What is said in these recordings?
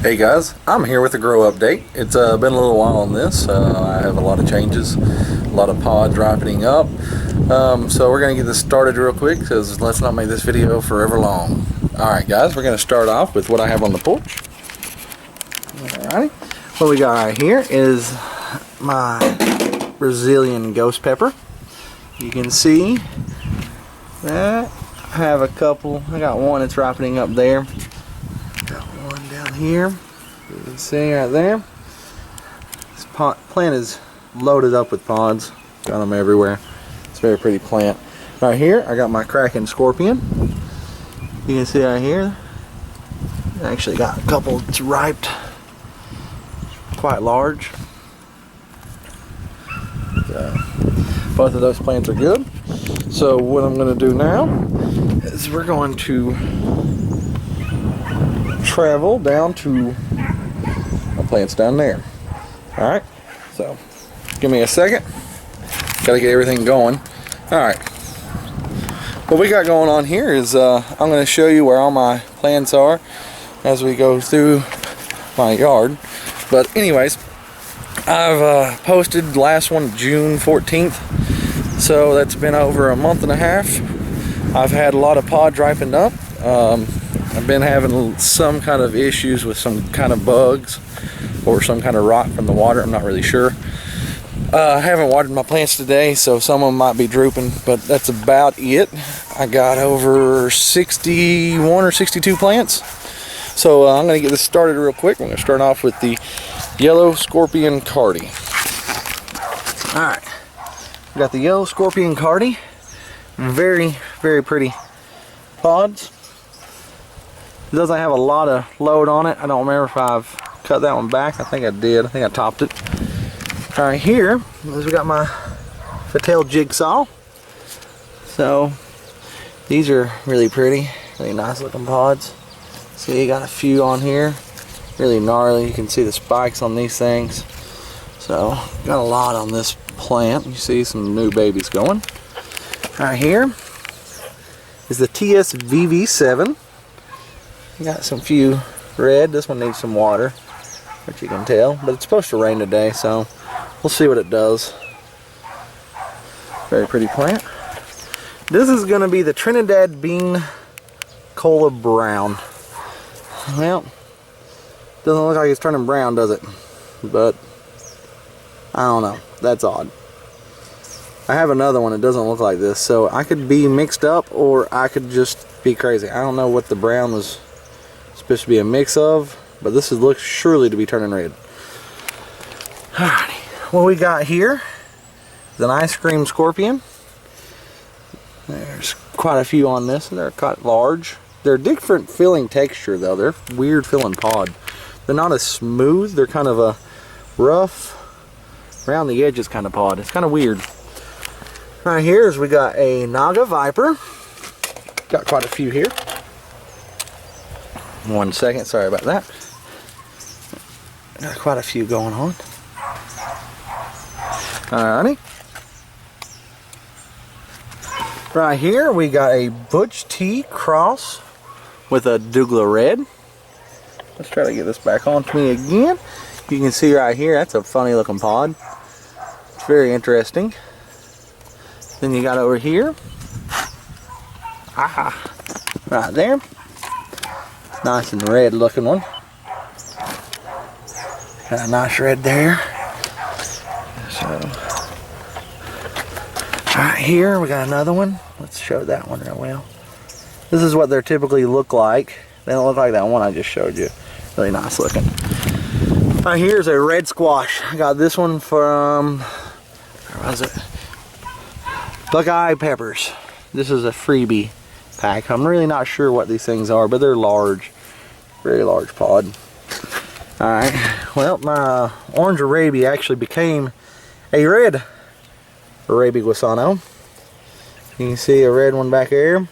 Hey guys, I'm here with a grow update. It's been a little while on this. I have a lot of changes, a lot of pods ripening up. So we're going to get this started real quick because let's not make this video forever long. Alright guys, we're going to start off with what I have on the porch. Alrighty. What we got right here is my Brazilian ghost pepper. You can see that I have a couple. I got one that's ripening up there. Got one down here. You can see right there. This plant is loaded up with pods. Got them everywhere. It's a very pretty plant. Right here, I got my Kraken Scorpion. You can see right here. I actually got a couple that's ripe. Quite large. Both of those plants are good. So what I'm going to do now is we're going to travel down to my plants down there. Alright, so give me a second. Gotta get everything going. Alright, what we got going on here is I'm going to show you where all my plants are as we go through my yard. But anyways, I've posted the last one June 14th, so that's been over a month and a half. I've had a lot of pods ripened up. I've been having some kind of issues with some kind of bugs or some kind of rot from the water. I'm not really sure. I haven't watered my plants today, so some of them might be drooping, but that's about it. I got over 61 or 62 plants. So I'm going to get this started real quick. I'm going to start off with the Yellow Scorpion Cardi. Alright, we got the Yellow Scorpion Cardi. Very, very pretty pods. It doesn't have a lot of load on it. I don't remember if I've cut that one back. I think I did. I think I topped it. Alright, here is we got my Fatale Jigsaw. So these are really pretty, really nice looking pods. So you got a few on here, really gnarly. You can see the spikes on these things. So got a lot on this plant. You see some new babies going. Right here is the TSVV7. Got some few red. This one needs some water, which you can tell, but it's supposed to rain today, so we'll see what it does. Very pretty plant. This is going to be the Trinidad Bean Cola Brown. Well, doesn't look like it's turning brown, does it? But I don't know. That's odd. I have another one that doesn't look like this, so I could be mixed up or I could just be crazy. I don't know what the brown was supposed to be a mix of, but this looks surely to be turning red. Alrighty, what we got here is an Ice Cream Scorpion. There's quite a few on this, and they're quite large. They're different filling texture though. They're weird filling pod. They're not as smooth. They're kind of a rough, around the edges kind of pod. It's kind of weird. Right here is we got a Naga Viper. Got quite a few here. 1 second, sorry about that. Got quite a few going on. Alrighty. Right here we got a Butch T cross with a Douglas Red. Let's try to get this back on to me again. You can see right here, that's a funny looking pod. It's very interesting. Then you got over here, right there, nice and red looking one. Got a nice red there. So, right here we got another one. Let's show that one real well. This is what they typically look like. They don't look like that one I just showed you. Really nice looking. Right here is a red squash. I got this one from, where was it? Buckeye Peppers. This is a freebie pack. I'm really not sure what these things are, but they're large. Very large pod. Alright, well, my orange Arabia actually became a red Arabia Guasano. You can see a red one back there.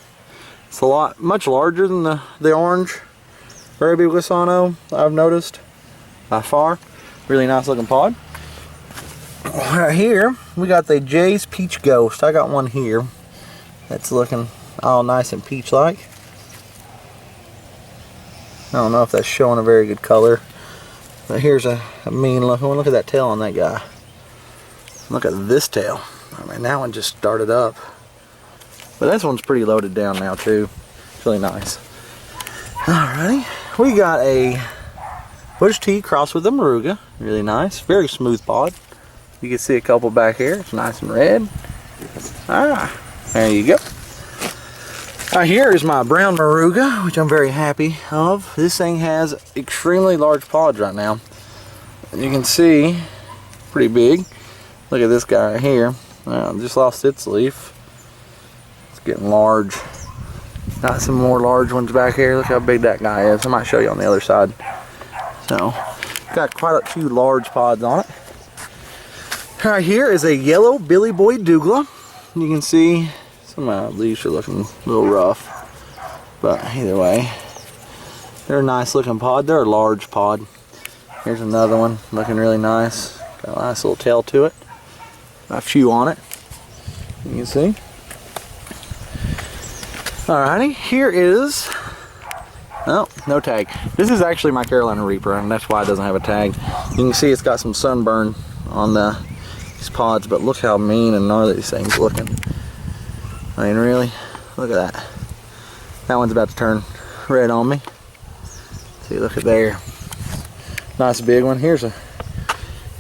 It's much larger than the orange Arabia Guasano, I've noticed, by far. Really nice looking pod. Right here, we got the Jay's Peach Ghost. I got one here that's looking all nice and peach-like. don't know if that's showing a very good color. But here's a mean looking one. Look at that tail on that guy. Look at this tail. I mean, that one just started up. But this one's pretty loaded down now too. It's really nice. Alrighty. We got a Bush T crossed with a Moruga. Really nice. Very smooth pod. You can see a couple back here. It's nice and red. There you go. Here is my brown Moruga, which I'm very happy of. This thing has extremely large pods right now. You can see, pretty big. Look at this guy right here. Just lost its leaf. It's getting large. Got some more large ones back here. Look how big that guy is. I might show you on the other side. So, got quite a few large pods on it. Right here is a yellow Billy Boy Douglas. You can see some leaves are looking a little rough, but either way, they're a nice looking pod. They're a large pod. Here's another one looking really nice. Got a nice little tail to it. Got a few on it. You can see. Alrighty, here is, oh, no tag. This is actually my Carolina Reaper, and that's why it doesn't have a tag. You can see it's got some sunburn on these pods, but look how mean and gnarly these things looking. I mean, really, look at that. That one's about to turn red on me. See, look at there. Nice big one. Here's a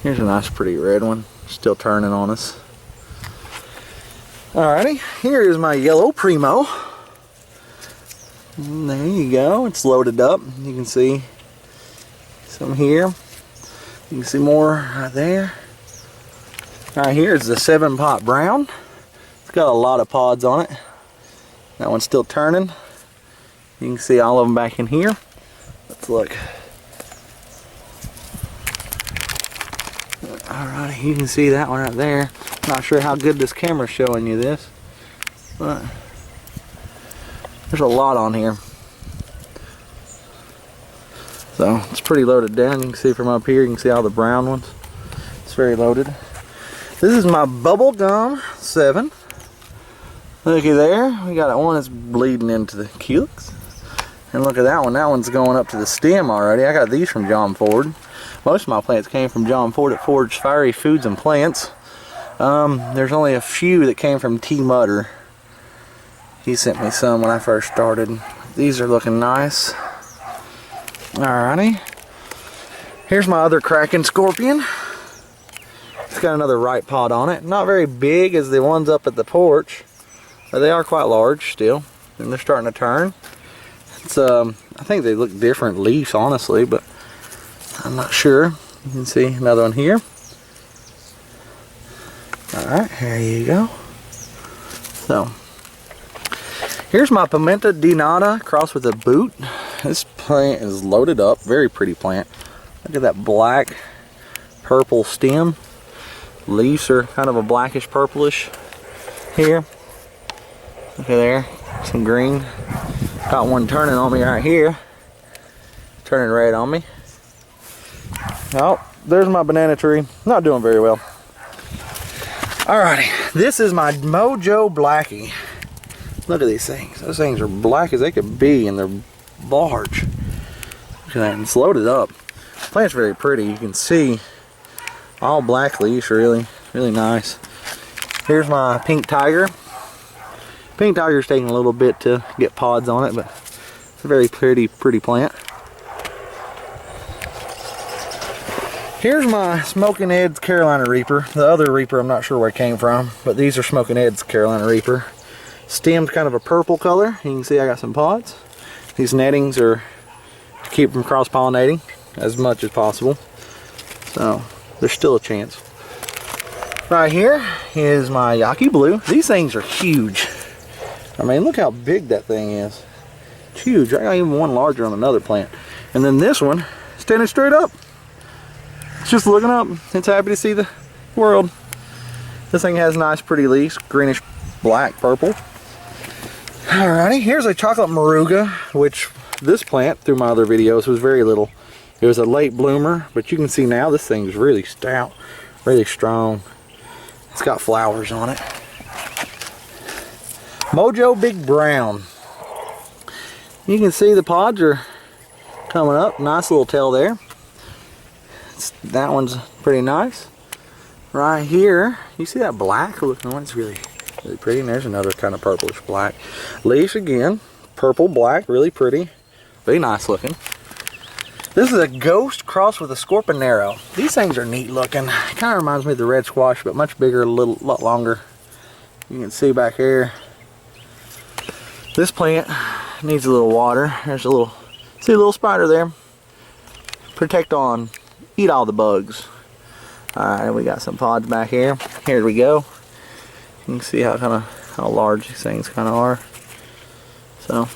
nice pretty red one. Still turning on us. Alrighty, here is my yellow Primo. And there you go. It's loaded up. You can see some here. You can see more right there. Right here is the 7-pot brown. It's got a lot of pods on it. That one's still turning. You can see all of them back in here. Let's look. Alright, you can see that one right there. Not sure how good this camera's showing you this, but there's a lot on here. So it's pretty loaded down. You can see from up here, you can see all the brown ones. It's very loaded. This is my Bubblegum 7. Looky there, we got one that's bleeding into the calyx. And look at that one, going up to the stem already. I got these from John Ford. Most of my plants came from John Ford at Ford's Fiery Foods and Plants. There's only a few that came from T. Mutter. He sent me some when I first started. These are looking nice. Alrighty. Here's my other Kraken Scorpion. It's got another right pod on it. Not very big as the ones up at the porch, but they are quite large still, and they're starting to turn. It's I think they look different leaves, honestly, but I'm not sure. You can see another one here. Alright, here you go. So, here's my Pimenta Dinata crossed with a boot. This plant is loaded up. Very pretty plant. Look at that black purple stem. Leaves are kind of a blackish purplish here. Look at there. Some green. Got one turning on me right here. Turning red on me. Oh, there's my banana tree. Not doing very well. Alrighty, this is my Mojo Blackie. Look at these things. Those things are black as they could be, and they're large. Look at that, it's loaded up. The plant's very pretty. You can see all black leaves, really nice. Here's my Pink Tiger. Pink Tiger's taking a little bit to get pods on it, but it's a very pretty plant. Here's my Smoking Ed's Carolina Reaper. The other Reaper, I'm not sure where it came from, but these are Smoking Ed's Carolina Reaper. Stem's kind of a purple color. You can see I got some pods. These nettings are to keep from cross-pollinating as much as possible. So there's still a chance. Right here is my Yaki Blue. These things are huge. I mean, look how big that thing is. It's huge. I got even one larger on another plant. And then this one, standing straight up. It's just looking up. It's happy to see the world. This thing has nice pretty leaves, greenish black purple. Alrighty, here's a Chocolate Moruga, which this plant through my other videos was very little. It was a late bloomer, but you can see now this thing's really stout, really strong. It's got flowers on it. Mojo Big Brown. You can see the pods are coming up. Nice little tail there. That one's pretty nice. Right here, you see that black looking one? It's really pretty. And there's another kind of purplish black. Leaves again, purple, black, really pretty. Very nice looking. This is a ghost crossed with a Scorpionero. These things are neat looking. Kind of reminds me of the red squash, but much bigger, a lot longer. You can see back here. This plant needs a little water. There's a little, see a little spider there. Protect on, eat all the bugs. Alright, we got some pods back here. Here we go. You can see how large these things kind of are. So,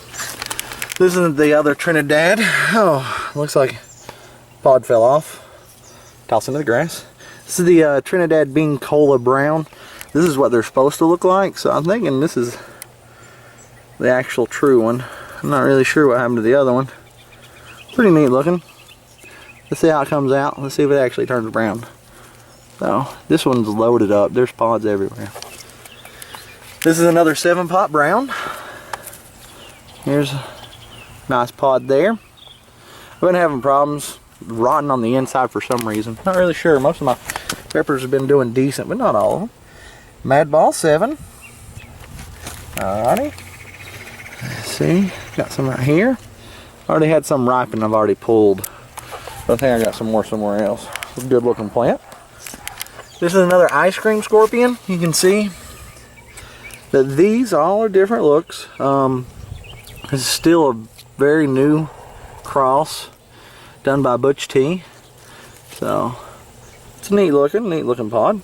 this is the other Trinidad. Oh, looks like pod fell off. Toss into the grass. This is the Trinidad Bean Cola Brown. This is what they're supposed to look like. So I'm thinking this is the actual true one. I'm not really sure what happened to the other one. Pretty neat looking. Let's see how it comes out. Let's see if it actually turns brown. So this one's loaded up. There's pods everywhere. This is another 7-pot brown. Here's a nice pod there. I've been having problems rotting on the inside for some reason. Not really sure. Most of my peppers have been doing decent, but not all of them. Madball 7. Alrighty. Let's see. Got some right here. Already had some ripen I've already pulled. But I think I got some more somewhere else. It's a good looking plant. This is another ice cream scorpion. You can see that these all are different looks. This is still a very new cross done by Butch T. So it's a neat looking pod.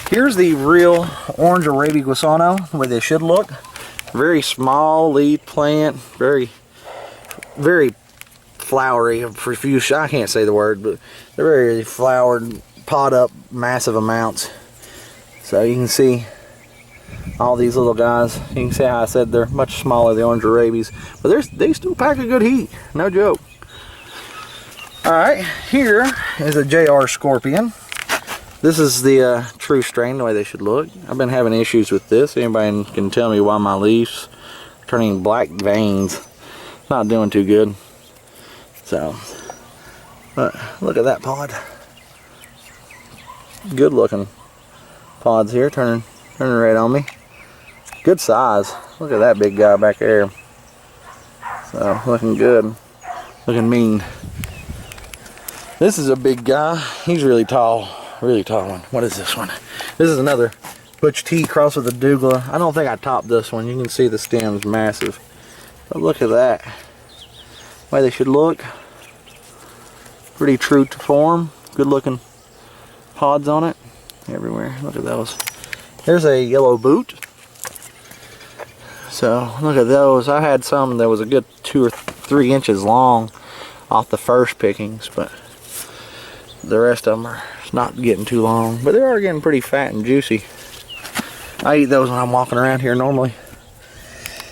Here's the real orange Arabic Guasano, the way they should look. Very small lead plant, very flowery, profuse. I can't say the word, but they're very flowered, pot up massive amounts. So you can see all these little guys. You can see how I said they're much smaller, the orange Arabies, but they still pack a good heat, no joke. Alright, here is a JR Scorpion. This is the true strain, the way they should look. I've been having issues with this. Anybody can tell me why my leaves are turning black veins. Not doing too good. So, but look at that pod. Good looking pods here, turning red on me. Good size. Look at that big guy back there. So, looking good. Looking mean. This is a big guy. He's really tall. Really tall one. What is this one? This is another Butch T crossed with a Douglas. I don't think I topped this one. You can see the stem's massive. But look at that. The way they should look. Pretty true to form. Good looking pods on it. Everywhere. Look at those. Here's a yellow boot. So look at those. I had some that was a good 2 or 3 inches long off the first pickings, but the rest of them are not getting too long, but they are getting pretty fat and juicy. I eat those when I'm walking around here normally.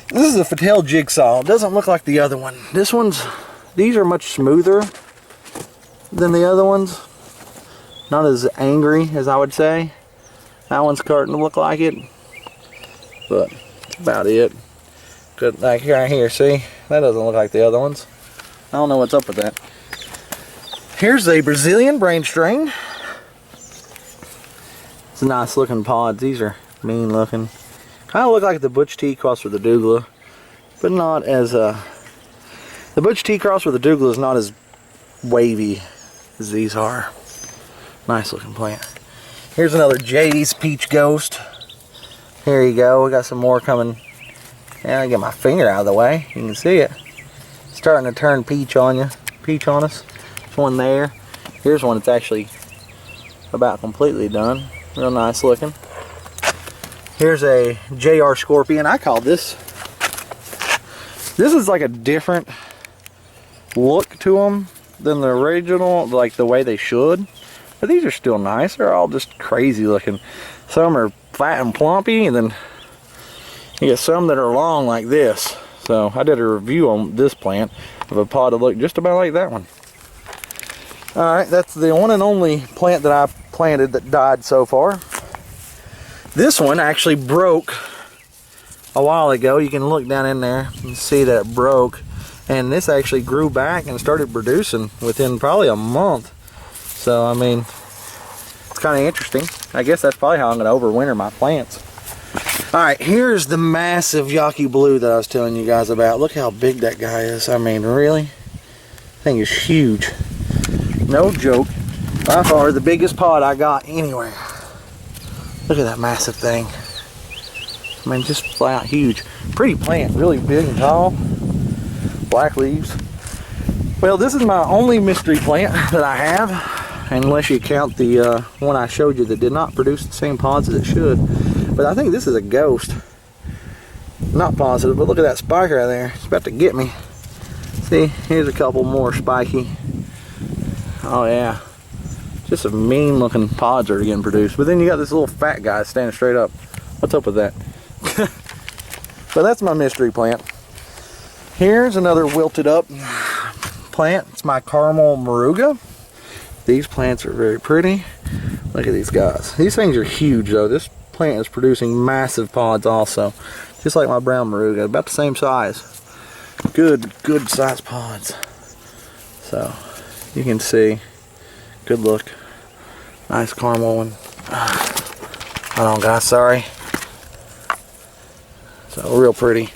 This is a Fattel Jigsaw. It doesn't look like the other one. These are much smoother than the other ones. Not as angry as I would say. That one's starting to look like it, but that's about it. Good, like right here, see? That doesn't look like the other ones. I don't know what's up with that. Here's a Brazilian brain string. It's a nice looking pods. These are mean looking. Kind of look like the Butch T cross with the Douglas, but not as the Butch T cross with the Douglas is not as wavy as these are. Nice looking plant. Here's another Jay's Peach Ghost. Here you go. We got some more coming. Yeah, I get my finger out of the way. You can see it. It's starting to turn peach on you. Peach on us. There's one there. Here's one that's actually about completely done. Real nice looking. Here's a JR Scorpion. I call this. This is like a different look to them than the original, like the way they should. But these are still nice. They're all just crazy looking. Some are fat and plumpy, and then you get some that are long like this. So I did a review on this plant of a pod that looked just about like that one. Alright, that's the one and only plant that I've planted that died so far. This one actually broke a while ago. You can look down in there and see that it broke. And this actually grew back and started producing within probably a month. So, I mean, it's kind of interesting. I guess that's probably how I'm going to overwinter my plants. Alright, here's the massive Yaqui Blue that I was telling you guys about. Look how big that guy is. I mean, really? That thing is huge. No joke. By far the biggest pod I got anywhere. Look at that massive thing. I mean, just flat out huge. Pretty plant, really big and tall. Black leaves. Well, this is my only mystery plant that I have, unless you count the one I showed you that did not produce the same pods as it should. But I think this is a ghost. Not positive, but look at that spike right there. It's about to get me. See, here's a couple more spiky. Oh yeah. Just some mean looking pods are getting produced. But then you got this little fat guy standing straight up. What's up with that? But that's my mystery plant. Here's another wilted up plant. It's my caramel moruga. These plants are very pretty. Look at these guys. These things are huge though. This plant is producing massive pods also. Just like my brown moruga, about the same size. Good size pods. So you can see, good look. Nice caramel one. Hold on guys, sorry. So real pretty.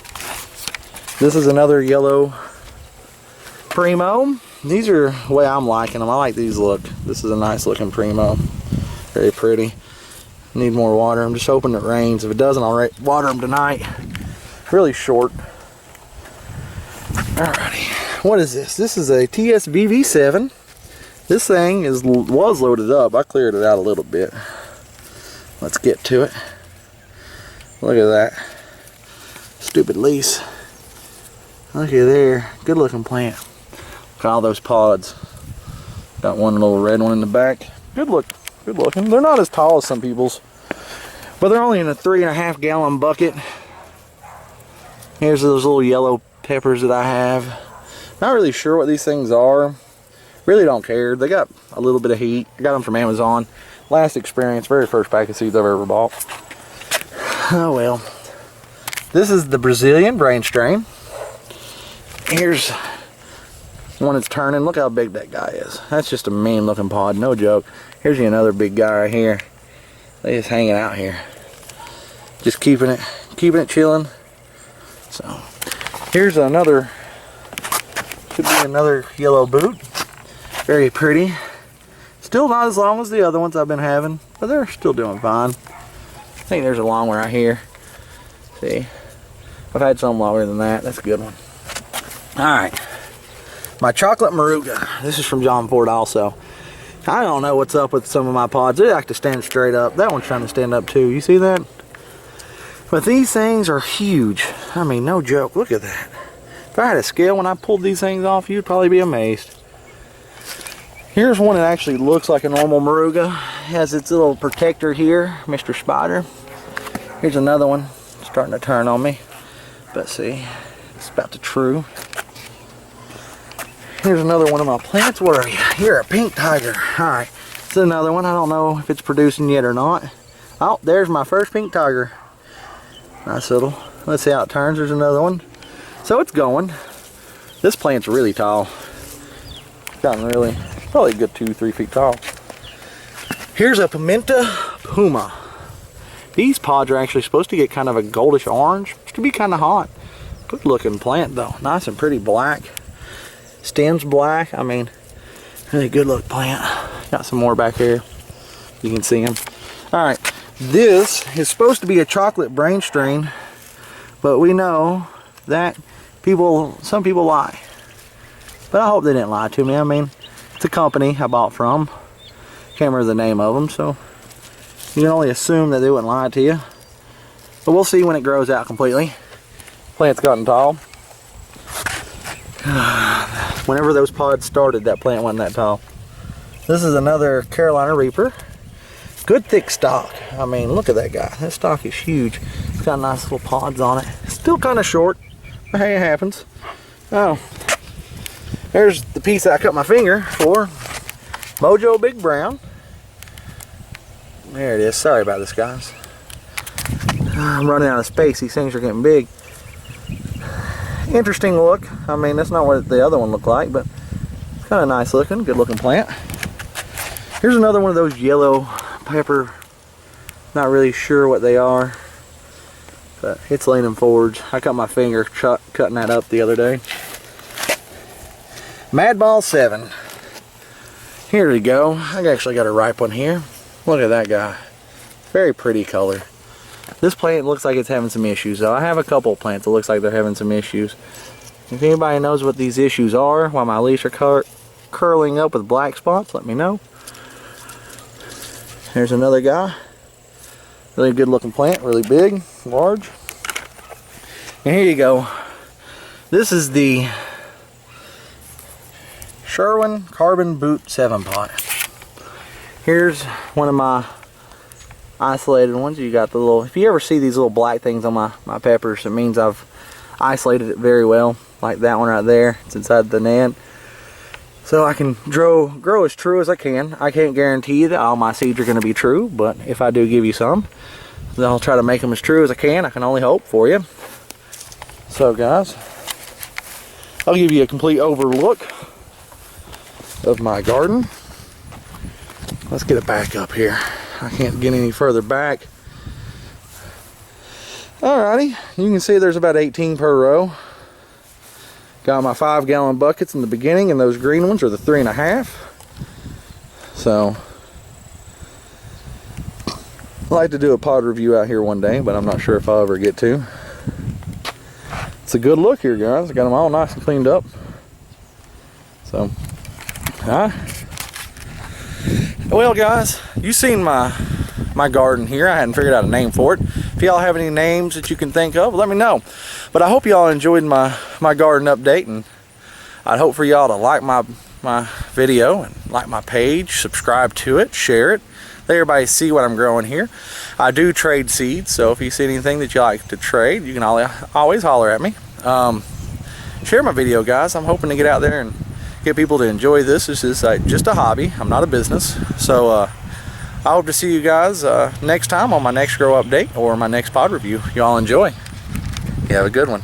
This is another yellow primo. These are the way I'm liking them. I like these look. This is a nice looking primo. Very pretty. Need more water. I'm just hoping it rains. If it doesn't, I'll water them tonight. Really short. Alrighty. What is this? This is a TSVV7. This thing was loaded up. I cleared it out a little bit. Let's get to it. Look at that. Stupid lease. Look at there. Good looking plant. Look at all those pods. Got one little red one in the back. Good looking. They're not as tall as some people's, but they're only in a 3.5 gallon bucket. Here's those little yellow peppers that I have. Not really sure what these things are. Really don't care. They got a little bit of heat. I got them from Amazon. Last experience, very first pack of seeds I've ever bought. Oh well. This is the Brazilian brain strain. Here's one that's turning. Look how big that guy is. That's just a mean looking pod, no joke. Here's another big guy right here. They just hanging out here. Just keeping it chilling. So here's another, should be another yellow boot. Very pretty. Still not as long as the other ones I've been having, but they're still doing fine. I think there's a long one right here. See, I've had some longer than that. That's a good one. Alright, my chocolate moruga. This is from John Ford also. I don't know what's up with some of my pods. They like to stand straight up. That one's trying to stand up too. You see that? But these things are huge. I mean, no joke. Look at that. If I had a scale when I pulled these things off, you'd probably be amazed. Here's one that actually looks like a normal moruga. It has its little protector here, Mr. Spider. Here's another one starting to turn on me. But see, it's about to true. Here's another one of my plants. Where are you? Here, a pink tiger. Alright, this is another one. I don't know if it's producing yet or not. Oh, there's my first pink tiger. Nice little. Let's see how it turns. There's another one. So it's going. This plant's really tall. It's gotten really, probably a good 2-3 feet tall. Here's a Pimenta Puma. These pods are actually supposed to get kind of a goldish orange. It's to be kind of hot. Good looking plant though. Nice and pretty black. Stems black. I mean, really good look plant. Got some more back here. You can see them. Alright. This is supposed to be a chocolate brain strain, but we know that some people lie. But I hope they didn't lie to me. I mean, it's a company I bought from. Can't remember the name of them, so you can only assume that they wouldn't lie to you. But we'll see when it grows out completely. Plant's gotten tall. Whenever those pods started, that plant wasn't that tall. This is another Carolina Reaper. Good thick stalk. I mean, look at that guy. That stalk is huge. It's got nice little pods on it. Still kind of short, but hey, it happens. Oh, there's the piece that I cut my finger for. Mojo Big Brown. There it is. Sorry about this, guys. I'm running out of space. These things are getting big. interesting look. I mean, that's not what the other one looked like, but it's kind of nice looking, good looking plant. Here's another one of those yellow pepper. Not really sure what they are, but it's leaning forwards. I cut my finger cutting that up the other day. Madball 7. Here we go. I actually got a ripe one here. Look at that guy. Very pretty color. This plant looks like it's having some issues. So I have a couple of plants that looks like they're having some issues. If anybody knows what these issues are, why my leaves are curling up with black spots, let me know. There's another guy. Really good looking plant, really big, large. And here you go. This is the Sherwin Carbon Boot 7 pot. Here's one of my isolated ones. You got the little, if you ever see these little black things on my peppers, it means I've isolated it very well. Like that one right there, it's inside the net. So I can grow as true as I can. I can't guarantee that all my seeds are going to be true, but if I do give you some, then I'll try to make them as true as I can. I can only hope for you. So guys, I'll give you a complete overlook of my garden. Let's get it back up here. I can't get any further back. Alrighty, you can see there's about 18 per row. Got my 5-gallon buckets in the beginning, and those green ones are the 3.5. So I'd like to do a pod review out here one day, but I'm not sure if I'll ever get to. It's a good look here, guys. I got them all nice and cleaned up. So, well, guys, you've seen my garden here. I hadn't figured out a name for it. If y'all have any names that you can think of, let me know. But I hope y'all enjoyed my garden update, and I'd hope for y'all to like my video and like my page, subscribe to it, share it, let everybody see what I'm growing here. I do trade seeds, so if you see anything that you like to trade, you can always holler at me. Share my video, guys. I'm hoping to get out there and get people to enjoy this. This is just a hobby. I'm not a business. So I hope to see you guys next time on my next grow update or my next pod review. Y'all enjoy. You have a good one.